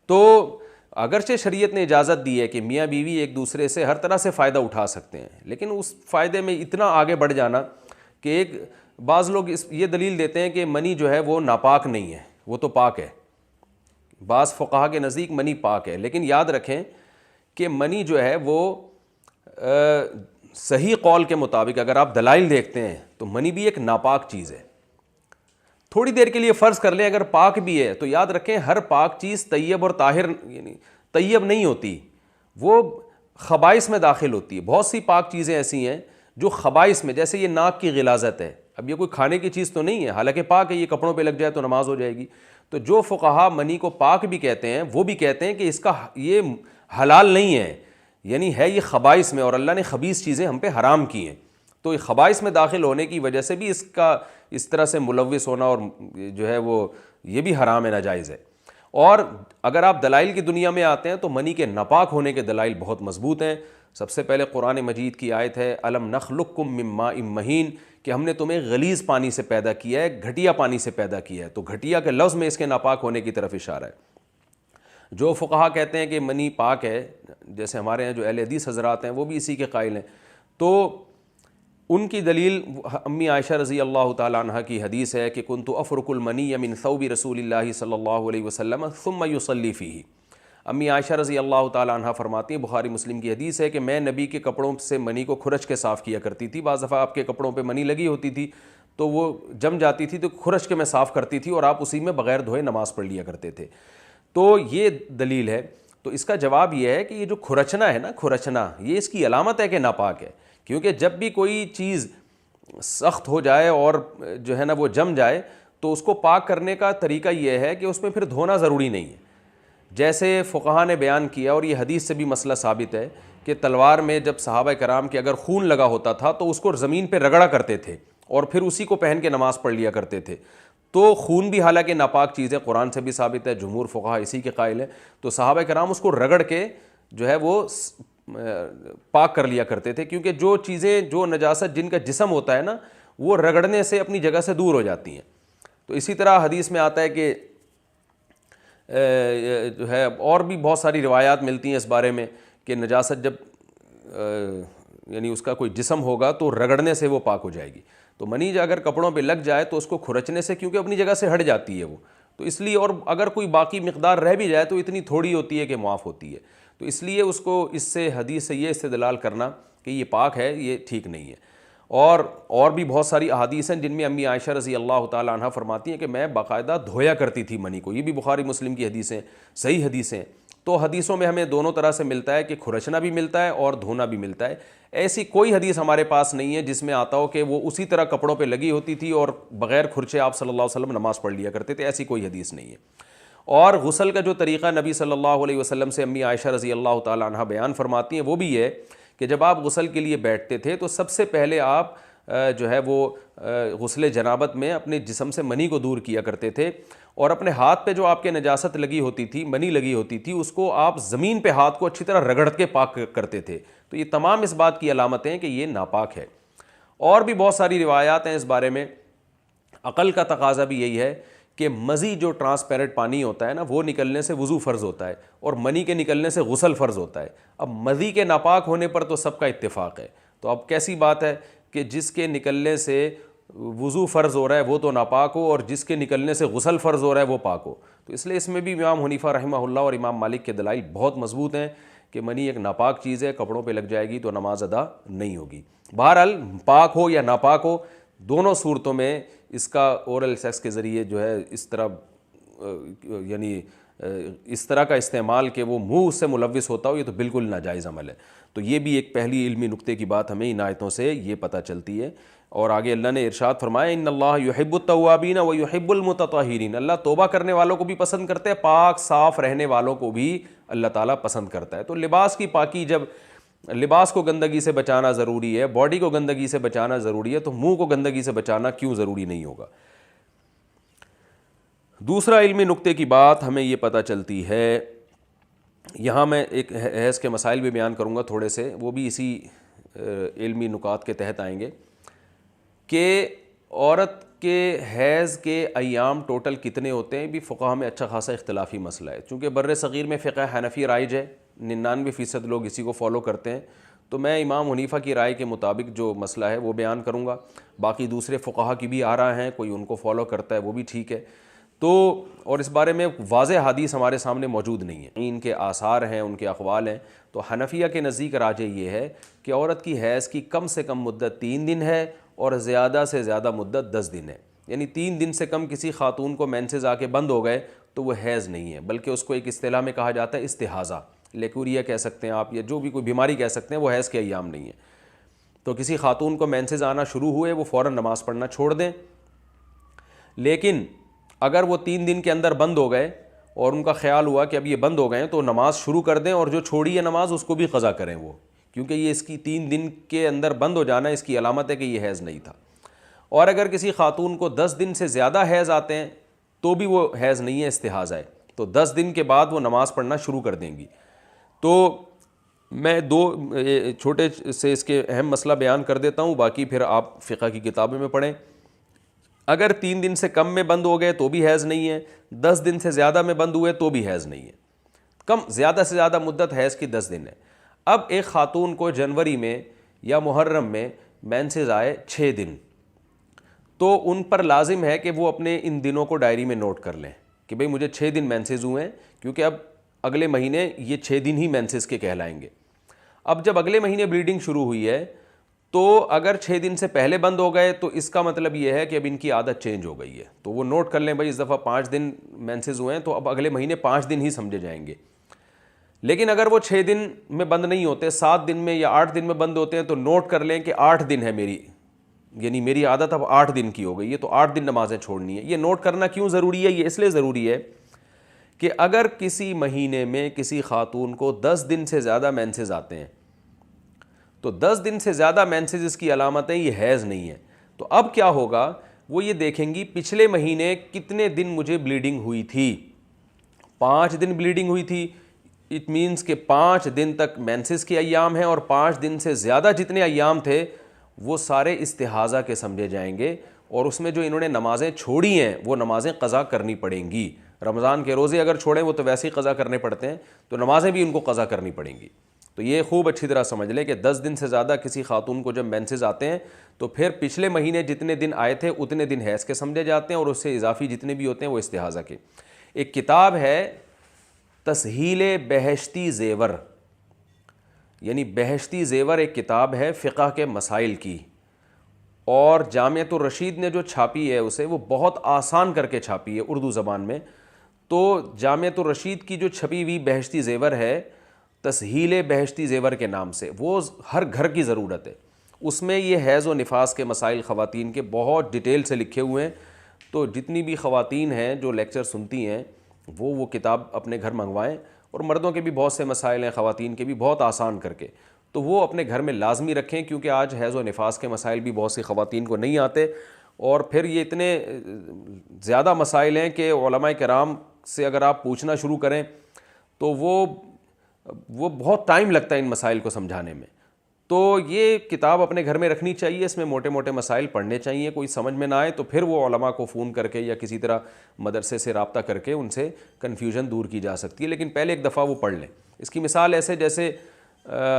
تو اگرچہ شریعت نے اجازت دی ہے کہ میاں بیوی ایک دوسرے سے ہر طرح سے فائدہ اٹھا سکتے ہیں، لیکن اس فائدے میں اتنا آگے بڑھ جانا کہ بعض لوگ یہ دلیل دیتے ہیں کہ منی جو ہے وہ ناپاک نہیں ہے، وہ تو پاک ہے۔ بعض فقہا کے نزدیک منی پاک ہے، لیکن یاد رکھیں کہ منی جو ہے وہ صحیح قول کے مطابق اگر آپ دلائل دیکھتے ہیں تو منی بھی ایک ناپاک چیز ہے۔ تھوڑی دیر کے لیے فرض کر لیں اگر پاک بھی ہے، تو یاد رکھیں ہر پاک چیز طیب اور طاہر یعنی طیب نہیں ہوتی، وہ خبائث میں داخل ہوتی ہے. بہت سی پاک چیزیں ایسی ہیں جو خبائث میں، جیسے یہ ناک کی غلاظت ہے، اب یہ کوئی کھانے کی چیز تو نہیں ہے، حالانکہ پاک ہے، یہ کپڑوں پہ لگ جائے تو نماز ہو جائے گی. تو جو فقہا منی کو پاک بھی کہتے ہیں وہ بھی کہتے ہیں کہ اس کا یہ حلال نہیں ہے، یعنی ہے یہ خبائث میں، اور اللہ نے خبیث چیزیں ہم پہ حرام کی ہیں. تو خبائث میں داخل ہونے کی وجہ سے بھی اس کا اس طرح سے ملوث ہونا اور جو ہے وہ یہ بھی حرام ہے، ناجائز ہے. اور اگر آپ دلائل کی دنیا میں آتے ہیں تو منی کے ناپاک ہونے کے دلائل بہت مضبوط ہیں. سب سے پہلے قرآن مجید کی آیت ہے الم نخلقکم من ماء مہین، کہ ہم نے تمہیں غلیظ پانی سے پیدا کیا ہے، گھٹیا پانی سے پیدا کیا ہے. تو گھٹیا کے لفظ میں اس کے ناپاک ہونے کی طرف اشارہ ہے. جو فقہا کہتے ہیں کہ منی پاک ہے، جیسے ہمارے ہیں جو اہل حدیث حضرات ہیں وہ بھی اسی کے قائل ہیں، تو ان کی دلیل امی عائشہ رضی اللہ تعالیٰ عنہ کی حدیث ہے کہ کنت افرک المنی من ثوب رسول اللہ صلی اللہ علیہ وسلم ثم یصلی فیہ. امی عائشہ رضی اللہ تعالیٰ عنہ فرماتی ہیں، بخاری مسلم کی حدیث ہے کہ میں نبی کے کپڑوں سے منی کو کھرچ کے صاف کیا کرتی تھی. بعض دفعہ آپ کے کپڑوں پہ منی لگی ہوتی تھی تو وہ جم جاتی تھی تو کھرچ کے میں صاف کرتی تھی، اور آپ اسی میں بغیر دھوئے نماز پڑھ لیا کرتے تھے. تو یہ دلیل ہے. تو اس کا جواب یہ ہے کہ یہ جو کھرچنا ہے نا، کھرچنا یہ اس کی علامت ہے کہ ناپاک ہے، کیونکہ جب بھی کوئی چیز سخت ہو جائے اور جو ہے نا وہ جم جائے تو اس کو پاک کرنے کا طریقہ یہ ہے کہ اس میں پھر دھونا ضروری نہیں ہے. جیسے فقہا نے بیان کیا، اور یہ حدیث سے بھی مسئلہ ثابت ہے، کہ تلوار میں جب صحابہ کرام کے اگر خون لگا ہوتا تھا تو اس کو زمین پہ رگڑا کرتے تھے اور پھر اسی کو پہن کے نماز پڑھ لیا کرتے تھے. تو خون بھی حالانکہ ناپاک چیز ہے، قرآن سے بھی ثابت ہے، جمہور فقہا اسی کے قائل ہیں. تو صحابہ کرام اس کو رگڑ کے جو ہے وہ پاک کر لیا کرتے تھے، کیونکہ جو چیزیں جو نجاست جن کا جسم ہوتا ہے نا وہ رگڑنے سے اپنی جگہ سے دور ہو جاتی ہیں. تو اسی طرح حدیث میں آتا ہے کہ جو ہے اور بھی بہت ساری روایات ملتی ہیں اس بارے میں کہ نجاست جب یعنی اس کا کوئی جسم ہوگا تو رگڑنے سے وہ پاک ہو جائے گی. تو منی اگر کپڑوں پہ لگ جائے تو اس کو کھرچنے سے، کیونکہ اپنی جگہ سے ہٹ جاتی ہے وہ، تو اس لیے، اور اگر کوئی باقی مقدار رہ بھی جائے تو اتنی تھوڑی ہوتی ہے کہ معاف ہوتی ہے. تو اس لیے اس کو اس سے حدیث سے یہ استدلال کرنا کہ یہ پاک ہے یہ ٹھیک نہیں ہے. اور بھی بہت ساری احادیث ہیں جن میں امی عائشہ رضی اللہ تعالیٰ عنہ فرماتی ہیں کہ میں باقاعدہ دھویا کرتی تھی منی کو. یہ بھی بخاری مسلم کی حدیثیں، صحیح حدیثیں. تو حدیثوں میں ہمیں دونوں طرح سے ملتا ہے کہ کھرچنا بھی ملتا ہے اور دھونا بھی ملتا ہے. ایسی کوئی حدیث ہمارے پاس نہیں ہے جس میں آتا ہو کہ وہ اسی طرح کپڑوں پہ لگی ہوتی تھی اور بغیر کھرچے آپ صلی اللہ علیہ وسلم نماز پڑھ لیا کرتے تھے. ایسی کوئی حدیث نہیں ہے. اور غسل کا جو طریقہ نبی صلی اللہ علیہ وسلم سے امی عائشہ رضی اللہ تعالیٰ عنہ بیان فرماتی ہیں وہ بھی یہ کہ جب آپ غسل کے لیے بیٹھتے تھے تو سب سے پہلے آپ جو ہے وہ غسل جنابت میں اپنے جسم سے منی کو دور کیا کرتے تھے، اور اپنے ہاتھ پہ جو آپ کے نجاست لگی ہوتی تھی، منی لگی ہوتی تھی، اس کو آپ زمین پہ ہاتھ کو اچھی طرح رگڑ کے پاک کرتے تھے. تو یہ تمام اس بات کی علامتیں ہیں کہ یہ ناپاک ہے. اور بھی بہت ساری روایات ہیں اس بارے میں. عقل کا تقاضا بھی یہی ہے کہ مزی جو ٹرانسپیرنٹ پانی ہوتا ہے نا وہ نکلنے سے وضو فرض ہوتا ہے اور منی کے نکلنے سے غسل فرض ہوتا ہے. اب مزی کے ناپاک ہونے پر تو سب کا اتفاق ہے. تو اب کیسی بات ہے کہ جس کے نکلنے سے وضو فرض ہو رہا ہے وہ تو ناپاک ہو اور جس کے نکلنے سے غسل فرض ہو رہا ہے وہ پاک ہو. تو اس لیے اس میں بھی امام حنیفہ رحمہ اللہ اور امام مالک کے دلائل بہت مضبوط ہیں کہ منی ایک ناپاک چیز ہے، کپڑوں پہ لگ جائے گی تو نماز ادا نہیں ہوگی. بہرحال پاک ہو یا ناپاک ہو، دونوں صورتوں میں اس کا اورل سیکس کے ذریعے جو ہے اس طرح یعنی اس طرح کا استعمال کہ وہ منہ اس سے ملوث ہوتا ہو، یہ تو بالکل ناجائز عمل ہے. تو یہ بھی ایک پہلی علمی نقطے کی بات ہمیں ان آیتوں سے یہ پتہ چلتی ہے. اور آگے اللہ نے ارشاد فرمایا ان اللہ یحب التوابین و یحب المتطہرین، اللہ توبہ کرنے والوں کو بھی پسند کرتا ہے، پاک صاف رہنے والوں کو بھی اللہ تعالیٰ پسند کرتا ہے. تو لباس کی پاکی، جب لباس کو گندگی سے بچانا ضروری ہے، باڈی کو گندگی سے بچانا ضروری ہے، تو منہ کو گندگی سے بچانا کیوں ضروری نہیں ہوگا. دوسرا علمی نقطے کی بات ہمیں یہ پتہ چلتی ہے، یہاں میں ایک حیض کے مسائل بھی بیان کروں گا تھوڑے سے، وہ بھی اسی علمی نکات کے تحت آئیں گے، کہ عورت کے حیض کے ایام ٹوٹل کتنے ہوتے ہیں. بھی فقہا میں اچھا خاصا اختلافی مسئلہ ہے. چونکہ بر صغیر میں فقہ حنفی رائج ہے، 99% لوگ اسی کو فالو کرتے ہیں. تو میں امام حنیفہ کی رائے کے مطابق جو مسئلہ ہے وہ بیان کروں گا. باقی دوسرے فقہا کی بھی آراء ہیں، کوئی ان کو فالو کرتا ہے وہ بھی ٹھیک ہے. تو اور اس بارے میں واضح حدیث ہمارے سامنے موجود نہیں ہے، ان کے آثار ہیں، ان کے اقوال ہیں. تو حنفیہ کے نزدیک راجح یہ ہے کہ عورت کی حیض کی کم سے کم مدت 3 دن ہے اور زیادہ سے زیادہ مدت 10 دن ہے. یعنی 3 دن سے کم کسی خاتون کو مینسز آ کے بند ہو گئے تو وہ حیض نہیں ہے، بلکہ اس کو ایک اصطلاح میں کہا جاتا ہے استحاضہ. لیکوریا کہہ سکتے ہیں آپ، یا جو بھی کوئی بیماری کہہ سکتے ہیں، وہ حیض کے ایام نہیں ہیں. تو کسی خاتون کو مینسز آنا شروع ہوئے وہ فوراً نماز پڑھنا چھوڑ دیں. لیکن اگر وہ 3 دن کے اندر بند ہو گئے اور ان کا خیال ہوا کہ اب یہ بند ہو گئے ہیں تو نماز شروع کر دیں، اور جو چھوڑی ہے نماز اس کو بھی قضا کریں وہ، کیونکہ یہ اس کی 3 دن کے اندر بند ہو جانا اس کی علامت ہے کہ یہ حیض نہیں تھا. اور اگر کسی خاتون کو 10 دن سے زیادہ حیض آتے ہیں تو بھی وہ حیض نہیں ہے، استحاضہ ہے، تو 10 دن کے بعد وہ نماز پڑھنا شروع کر دیں گی. تو میں 2 چھوٹے سے اس کے اہم مسئلہ بیان کر دیتا ہوں، باقی پھر آپ فقہ کی کتابوں میں پڑھیں. اگر 3 دن سے کم میں بند ہو گئے تو بھی حیض نہیں ہے، 10 دن سے زیادہ میں بند ہوئے تو بھی حیض نہیں ہے. زیادہ سے زیادہ مدت حیض کی 10 دن ہے. اب ایک خاتون کو جنوری میں یا محرم میں مینسز آئے 6 دن، تو ان پر لازم ہے کہ وہ اپنے ان دنوں کو ڈائری میں نوٹ کر لیں کہ بھئی مجھے 6 دن مینسز ہوئے ہیں، کیونکہ اب اگلے مہینے یہ 6 دن ہی مینسز کے کہلائیں گے. اب جب اگلے مہینے بلیڈنگ شروع ہوئی ہے تو اگر 6 دن سے پہلے بند ہو گئے تو اس کا مطلب یہ ہے کہ اب ان کی عادت چینج ہو گئی ہے، تو وہ نوٹ کر لیں بھائی اس دفعہ 5 دن مینسز ہوئے ہیں تو اب اگلے مہینے 5 دن ہی سمجھے جائیں گے. لیکن اگر وہ 6 دن میں بند نہیں ہوتے، 7 دن میں یا 8 دن میں بند ہوتے ہیں، تو نوٹ کر لیں کہ 8 دن ہے میری، یعنی میری عادت اب 8 دن کی ہو گئی ہے، تو 8 دن نمازیں چھوڑنی ہے. یہ نوٹ کرنا کیوں ضروری ہے؟ یہ اس لیے ضروری ہے کہ اگر کسی مہینے میں کسی خاتون کو 10 دن سے زیادہ مینسز آتے ہیں تو 10 دن سے زیادہ مینسز اس کی علامت ہے، یہ حیض نہیں ہے. تو اب کیا ہوگا، وہ یہ دیکھیں گی پچھلے مہینے کتنے دن مجھے بلیڈنگ ہوئی تھی. 5 دن بلیڈنگ ہوئی تھی، اٹ مینس کہ 5 دن تک مینسز کے ایام ہیں، اور 5 دن سے زیادہ جتنے ایام تھے وہ سارے استحاضہ کے سمجھے جائیں گے، اور اس میں جو انہوں نے نمازیں چھوڑی ہیں وہ نمازیں قضا کرنی پڑیں گی. رمضان کے روزے اگر چھوڑیں وہ تو ویسے ہی قضا کرنے پڑتے ہیں، تو نمازیں بھی ان کو قضا کرنی پڑیں گی. تو یہ خوب اچھی طرح سمجھ لیں کہ 10 دن سے زیادہ کسی خاتون کو جب مینسز آتے ہیں تو پھر پچھلے مہینے جتنے دن آئے تھے اتنے دن حیض کے سمجھے جاتے ہیں، اور اس سے اضافی جتنے بھی ہوتے ہیں وہ استحاضہ کے. ایک کتاب ہے تسہیل بہشتی زیور، یعنی بہشتی زیور ایک کتاب ہے فقہ کے مسائل کی، اور جامعۃ الرشید نے جو چھاپی ہے اسے وہ بہت آسان کر کے چھاپی ہے اردو زبان میں. تو جامعۃ الرشید کی جو چھپی ہوئی بہشتی زیور ہے تسہیل بہشتی زیور کے نام سے، وہ ہر گھر کی ضرورت ہے. اس میں یہ حیض و نفاس کے مسائل خواتین کے بہت ڈیٹیل سے لکھے ہوئے ہیں. تو جتنی بھی خواتین ہیں جو لیکچر سنتی ہیں وہ کتاب اپنے گھر منگوائیں، اور مردوں کے بھی بہت سے مسائل ہیں، خواتین کے بھی بہت آسان کر کے، تو وہ اپنے گھر میں لازمی رکھیں، کیونکہ آج حیض و نفاس کے مسائل بھی بہت سی خواتین کو نہیں آتے. اور پھر یہ اتنے زیادہ مسائل ہیں کہ علماء کرام سے اگر آپ پوچھنا شروع کریں تو وہ بہت ٹائم لگتا ہے ان مسائل کو سمجھانے میں. تو یہ کتاب اپنے گھر میں رکھنی چاہیے، اس میں موٹے موٹے مسائل پڑھنے چاہیے. کوئی سمجھ میں نہ آئے تو پھر وہ علماء کو فون کر کے یا کسی طرح مدرسے سے رابطہ کر کے ان سے کنفیوژن دور کی جا سکتی ہے، لیکن پہلے ایک دفعہ وہ پڑھ لیں. اس کی مثال ایسے جیسے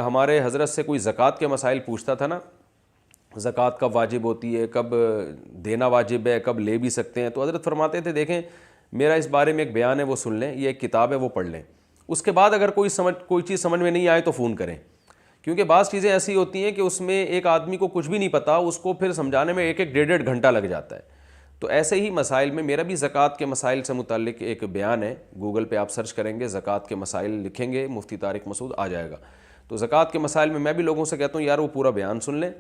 ہمارے حضرت سے کوئی زکوٰۃ کے مسائل پوچھتا تھا نا، زکوٰۃ کب واجب ہوتی ہے، کب دینا واجب ہے، کب لے بھی سکتے ہیں، تو حضرت فرماتے تھے دیکھیں میرا اس بارے میں ایک بیان ہے وہ سن لیں، یہ ایک کتاب ہے وہ پڑھ لیں. اس کے بعد اگر کوئی چیز سمجھ میں نہیں آئے تو فون کریں، کیونکہ بعض چیزیں ایسی ہوتی ہیں کہ اس میں ایک آدمی کو کچھ بھی نہیں پتا، اس کو پھر سمجھانے میں 1-1 گھنٹہ لگ جاتا ہے. تو ایسے ہی مسائل میں میرا بھی زکوٰۃ کے مسائل سے متعلق ایک بیان ہے، گوگل پہ آپ سرچ کریں گے زکوٰۃ کے مسائل لکھیں گے مفتی طارق مسعود آ جائے گا. تو زکوٰۃ کے مسائل میں بھی لوگوں سے کہتا ہوں یار وہ پورا بیان سن لیں،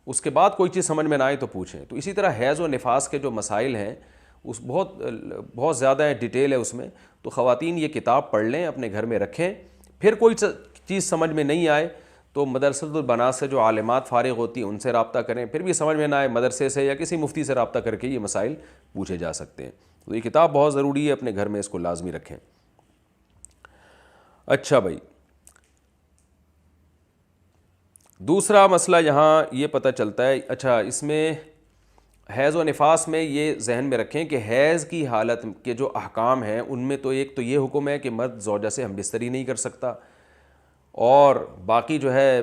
اس کے بعد کوئی چیز سمجھ میں نہ آئے تو پوچھیں. تو اسی طرح حیض و نفاس کے جو مسائل ہیں اس بہت زیادہ ڈیٹیل ہے اس میں. تو خواتین یہ کتاب پڑھ لیں، اپنے گھر میں رکھیں. پھر کوئی چیز سمجھ میں نہیں آئے تو مدرسۃ البنات سے جو عالمات فارغ ہوتی ہیں ان سے رابطہ کریں. پھر بھی سمجھ میں نہ آئے مدرسے سے یا کسی مفتی سے رابطہ کر کے یہ مسائل پوچھے جا سکتے ہیں. تو یہ کتاب بہت ضروری ہے، اپنے گھر میں اس کو لازمی رکھیں. اچھا بھائی، دوسرا مسئلہ یہاں یہ پتہ چلتا ہے، اچھا اس میں حیض و نفاس میں یہ ذہن میں رکھیں کہ حیض کی حالت کے جو احکام ہیں ان میں تو ایک تو یہ حکم ہے کہ مرد زوجہ سے ہم بستری نہیں کر سکتا، اور باقی جو ہے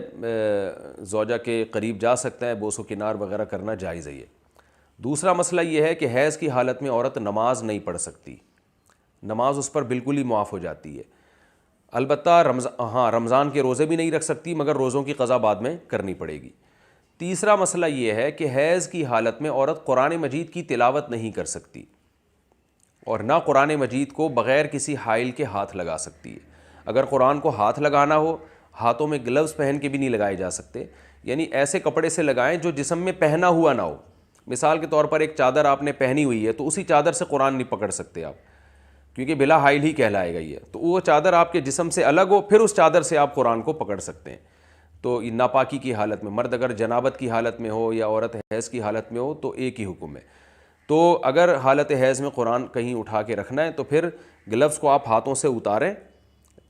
زوجہ کے قریب جا سکتا ہے، بوس و کنار وغیرہ کرنا جائز ہے. دوسرا مسئلہ یہ ہے کہ حیض کی حالت میں عورت نماز نہیں پڑھ سکتی، نماز اس پر بالکل ہی معاف ہو جاتی ہے. البتہ رمضان کے روزے بھی نہیں رکھ سکتی، مگر روزوں کی قضا بعد میں کرنی پڑے گی. تیسرا مسئلہ یہ ہے کہ حیض کی حالت میں عورت قرآن مجید کی تلاوت نہیں کر سکتی، اور نہ قرآن مجید کو بغیر کسی حائل کے ہاتھ لگا سکتی ہے. اگر قرآن کو ہاتھ لگانا ہو، ہاتھوں میں گلوز پہن کے بھی نہیں لگائے جا سکتے، یعنی ایسے کپڑے سے لگائیں جو جسم میں پہنا ہوا نہ ہو۔ مثال کے طور پر ایک چادر آپ نے پہنی ہوئی ہے تو اسی چادر سے قرآن نہیں پکڑ سکتے آپ، کیونکہ بلا حائل ہی کہلائے گا یہ، تو وہ چادر آپ کے جسم سے الگ ہو، پھر اس چادر سے آپ قرآن کو پکڑ سکتے ہیں۔ تو ناپاکی کی حالت میں، مرد اگر جنابت کی حالت میں ہو یا عورت حیض کی حالت میں ہو تو ایک ہی حکم ہے۔ تو اگر حالت حیض میں قرآن کہیں اٹھا کے رکھنا ہے تو پھر گلوز کو آپ ہاتھوں سے اتاریں،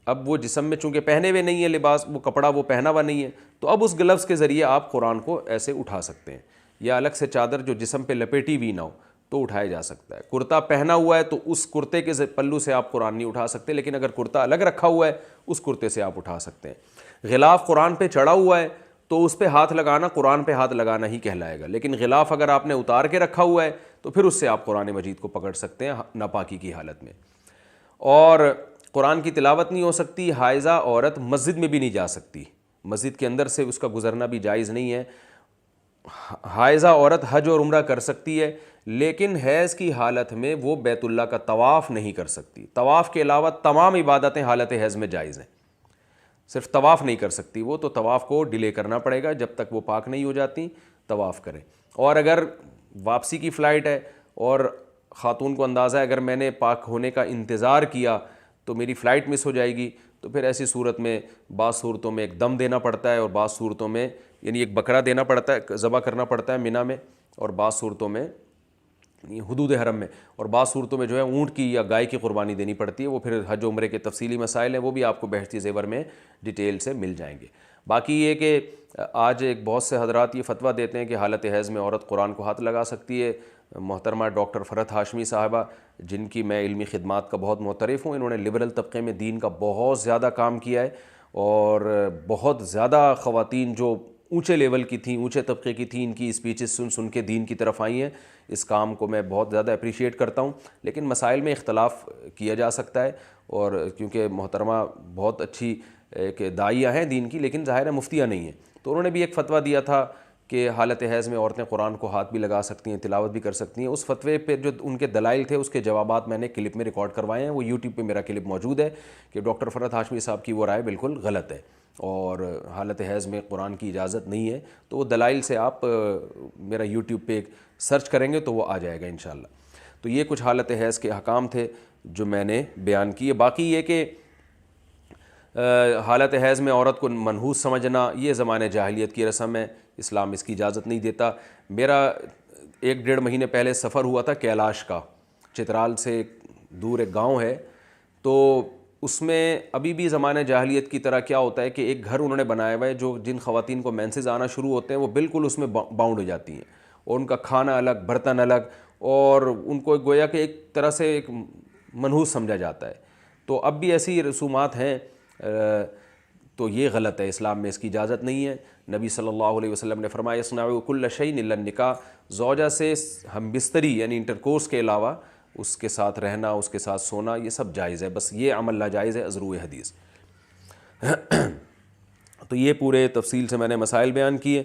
اب وہ جسم میں چونکہ پہنے ہوئے نہیں ہے لباس، وہ کپڑا وہ پہنا ہوا نہیں ہے، تو اب اس گلوز کے ذریعے آپ قرآن کو ایسے اٹھا سکتے ہیں، یا الگ سے چادر جو جسم پہ لپیٹی ہوئی نہ ہو تو اٹھایا جا سکتا ہے۔ کرتا پہنا ہوا ہے تو اس کرتے کے پلو سے آپ قرآن نہیں اٹھا سکتے، لیکن اگر کرتا الگ رکھا ہوا ہے اس کرتے سے آپ اٹھا سکتے ہیں۔ غلاف قرآن پہ چڑھا ہوا ہے تو اس پہ ہاتھ لگانا قرآن پہ ہاتھ لگانا ہی کہلائے گا، لیکن غلاف اگر آپ نے اتار کے رکھا ہوا ہے تو پھر اس سے آپ قرآن مجید کو پکڑ سکتے ہیں ناپاکی کی حالت میں۔ اور قرآن کی تلاوت نہیں ہو سکتی، حائضہ عورت مسجد میں بھی نہیں جا سکتی، مسجد کے اندر سے اس کا گزرنا بھی جائز نہیں ہے۔ حائضہ عورت حج اور عمرہ کر سکتی ہے، لیکن حیض کی حالت میں وہ بیت اللہ کا طواف نہیں کر سکتی۔ طواف کے علاوہ تمام عبادتیں حالت حیض میں جائز ہیں، صرف طواف نہیں کر سکتی وہ، تو طواف کو ڈیلے کرنا پڑے گا، جب تک وہ پاک نہیں ہو جاتی طواف کریں۔ اور اگر واپسی کی فلائٹ ہے اور خاتون کو اندازہ ہے اگر میں نے پاک ہونے کا انتظار کیا تو میری فلائٹ مس ہو جائے گی، تو پھر ایسی صورت میں بعض صورتوں میں ایک دم دینا پڑتا ہے، اور بعض صورتوں میں یعنی ایک بکرا دینا پڑتا ہے، ذبح کرنا پڑتا ہے منی میں، اور بعض صورتوں میں حدود حرم میں، اور بعض صورتوں میں جو ہے اونٹ کی یا گائے کی قربانی دینی پڑتی ہے۔ وہ پھر حج عمرے کے تفصیلی مسائل ہیں، وہ بھی آپ کو بحثی زیور میں ڈیٹیل سے مل جائیں گے۔ باقی یہ کہ آج ایک بہت سے حضرات یہ فتویٰ دیتے ہیں کہ حالت حیض میں عورت قرآن کو ہاتھ لگا سکتی ہے۔ محترمہ ڈاکٹر فرحت ہاشمی صاحبہ، جن کی میں علمی خدمات کا بہت معترف ہوں، انہوں نے لبرل طبقے میں دین کا بہت زیادہ کام کیا ہے، اور بہت زیادہ خواتین جو اونچے لیول کی تھیں، اونچے طبقے کی تھیں، ان کی اسپیچز سن کے دین کی طرف آئی ہیں۔ اس کام کو میں بہت زیادہ اپریشیٹ کرتا ہوں، لیکن مسائل میں اختلاف کیا جا سکتا ہے، اور کیونکہ محترمہ بہت اچھی ایک داعیہ ہیں دین کی، لیکن ظاہر ہے مفتیہ نہیں ہیں، تو انہوں نے بھی ایک فتویٰ دیا تھا کہ حالت حیض میں عورتیں قرآن کو ہاتھ بھی لگا سکتی ہیں، تلاوت بھی کر سکتی ہیں۔ اس فتوے پہ جو ان کے دلائل تھے اس کے جوابات میں نے کلپ میں ریکارڈ کروائے ہیں، وہ یوٹیوب پہ میرا کلپ موجود ہے کہ ڈاکٹر فرحت ہاشمی صاحب کی وہ رائے بالکل غلط ہے اور حالت حیض میں قرآن کی اجازت نہیں ہے۔ تو وہ دلائل سے آپ میرا یوٹیوب پہ سرچ کریں گے تو وہ آ جائے گا انشاءاللہ۔ تو یہ کچھ حالت حیض کے احکام تھے جو میں نے بیان کیے۔ باقی یہ کہ حالت حیض میں عورت کو منحوس سمجھنا یہ زمانے جاہلیت کی رسم ہے، اسلام اس کی اجازت نہیں دیتا۔ میرا 1-1.5 مہینے پہلے سفر ہوا تھا کیلاش کا، چترال سے دور ایک گاؤں ہے، تو اس میں ابھی بھی زمانہ جاہلیت کی طرح کیا ہوتا ہے کہ ایک گھر انہوں نے بنایا ہوا ہے جو جن خواتین کو مینسز آنا شروع ہوتے ہیں وہ بالکل اس میں باؤنڈ ہو جاتی ہیں، اور ان کا کھانا الگ، برتن الگ، اور ان کو گویا کہ ایک طرح سے ایک منحوس سمجھا جاتا ہے۔ تو اب بھی ایسی رسومات ہیں، تو یہ غلط ہے، اسلام میں اس کی اجازت نہیں ہے۔ نبی صلی اللہ علیہ وسلم نے فرمایا یصنعوا کل شیء الا النکاح، زوجہ سے ہم بستری یعنی انٹرکورس کے علاوہ اس کے ساتھ رہنا، اس کے ساتھ سونا، یہ سب جائز ہے، بس یہ عمل ناجائز ہے ازروع حدیث۔ تو یہ پورے تفصیل سے میں نے مسائل بیان کیے۔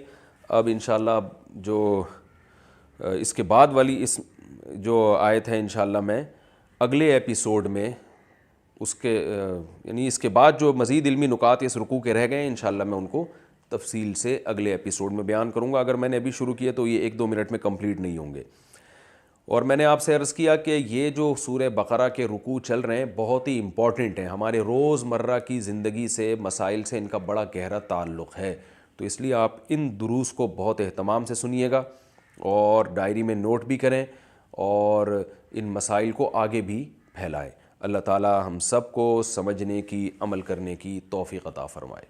اب انشاءاللہ جو اس کے بعد والی اس جو آیت ہے انشاءاللہ میں اگلے ایپیسوڈ میں اس کے یعنی اس کے بعد جو مزید علمی نکات اس رکوع کے رہ گئے ہیں انشاءاللہ میں ان کو تفصیل سے اگلے ایپیسوڈ میں بیان کروں گا۔ اگر میں نے ابھی شروع کیا تو یہ 1-2 منٹ میں کمپلیٹ نہیں ہوں گے۔ اور میں نے آپ سے عرض کیا کہ یہ جو سورہ بقرہ کے رکوع چل رہے ہیں بہت ہی امپورٹنٹ ہیں، ہمارے روز مرہ کی زندگی سے، مسائل سے ان کا بڑا گہرا تعلق ہے، تو اس لیے آپ ان دروس کو بہت اہتمام سے سنیے گا اور ڈائری میں نوٹ بھی کریں اور ان مسائل کو آگے بھی پھیلائیں۔ اللہ تعالی ہم سب کو سمجھنے کی، عمل کرنے کی توفیق عطا فرمائے۔